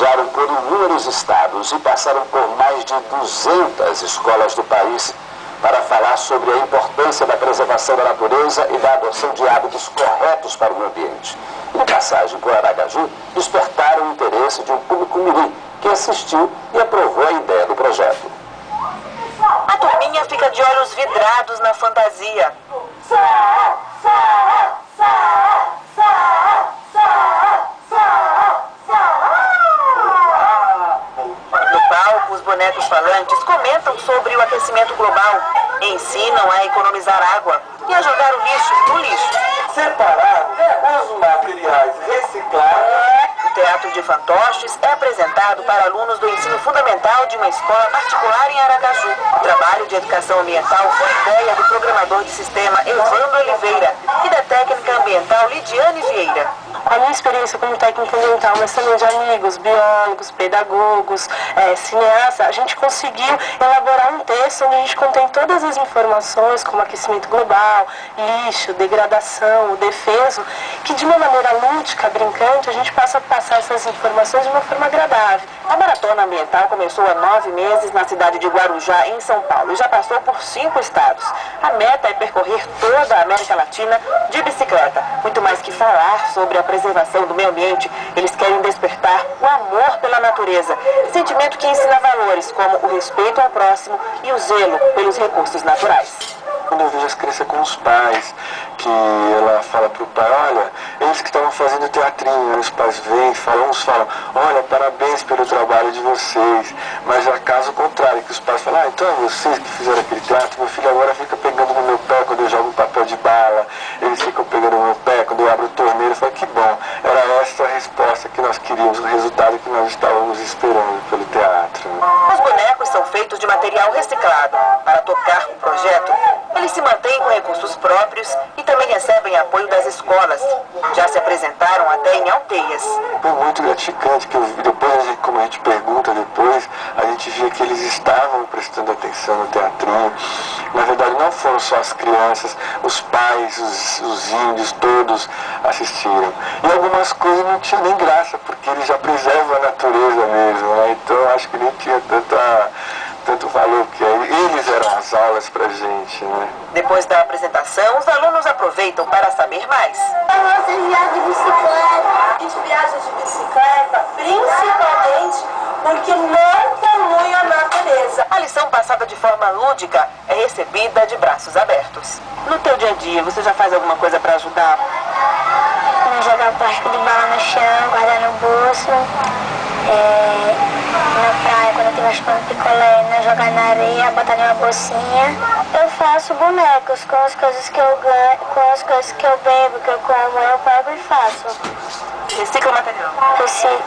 viajaram por inúmeros estados e passaram por mais de 200 escolas do país para falar sobre a importância da preservação da natureza e da adoção de hábitos corretos para o meio ambiente. E de passagem por Aracaju, despertaram o interesse de um público mirim que assistiu e aprovou a ideia do projeto. A turminha fica de olhos vidrados na fantasia. No palco, os bonecos falantes comentam sobre o aquecimento global, ensinam a economizar água e a jogar o lixo no lixo. Separar os materiais recicláveis. O Teatro de Fantoches é apresentado para alunos do ensino fundamental de uma escola particular em Aracaju. O trabalho de educação ambiental foi ideia do programador de sistema Evandro Oliveira e da técnica ambiental Lidiane Vieira. A minha experiência como técnica ambiental, mas também de amigos, biólogos, pedagogos, cineastas, a gente conseguiu elaborar um texto onde a gente contém todas as informações, como aquecimento global, lixo, degradação, o defeso, que de uma maneira lúdica, brincante, a gente passa a passar essas informações de uma forma agradável. A maratona ambiental começou há 9 meses na cidade de Guarujá, em São Paulo, e já passou por 5 estados. A meta é percorrer toda a América Latina de bicicleta. Muito mais que falar sobre a preservação do meio ambiente, eles querem despertar o amor pela natureza, sentimento que ensina valores como o respeito ao próximo e o zelo pelos recursos naturais. Quando eu vejo as crianças com os pais, que ela fala pro pai, olha, eles que estavam fazendo teatrinho, os pais vêm, uns falam, olha, parabéns pelo trabalho de vocês, mas já caso contrário, que os pais falam, então é vocês que fizeram aquele teatro, meu filho agora fica pegando no meu pé quando eu jogo um papel de bala, eles ficam pegando no meu pé quando eu abro o torneiro, eu falo, que bom, era essa a resposta que nós queríamos, o resultado que nós estávamos esperando pelo teatro. Os bonecos são feitos de material reciclado. Para tocar o projeto, eles se mantêm com recursos próprios e também recebem apoio das escolas. Já se apresentaram até em aldeias. Foi muito gratificante, que depois, como a gente pergunta depois, a gente via que eles estavam prestando atenção no teatrinho. Na verdade, não foram só as crianças, os pais, os índios, todos assistiram. E algumas coisas não tinham nem graça, porque eles já preservam a natureza mesmo, né? Então, acho que nem tinha tanto valor, porque eles eram as aulas pra gente, né? Depois da apresentação, os alunos aproveitam para saber mais. Nossa viagem de bicicleta. A gente viaja de bicicleta principalmente porque não polui a natureza. A lição passada de forma lúdica é recebida de braços abertos. No teu dia a dia, você já faz alguma coisa para ajudar? Não jogar plástico de bala no chão, guardar no bolso. Na praia, quando eu estiver chupando picolé, não jogar na areia, botar numa bolsinha. Eu faço bonecos com as coisas que eu ganho, com as coisas que eu bebo, que eu como, eu pego e faço. Recicla o material. Reciclo.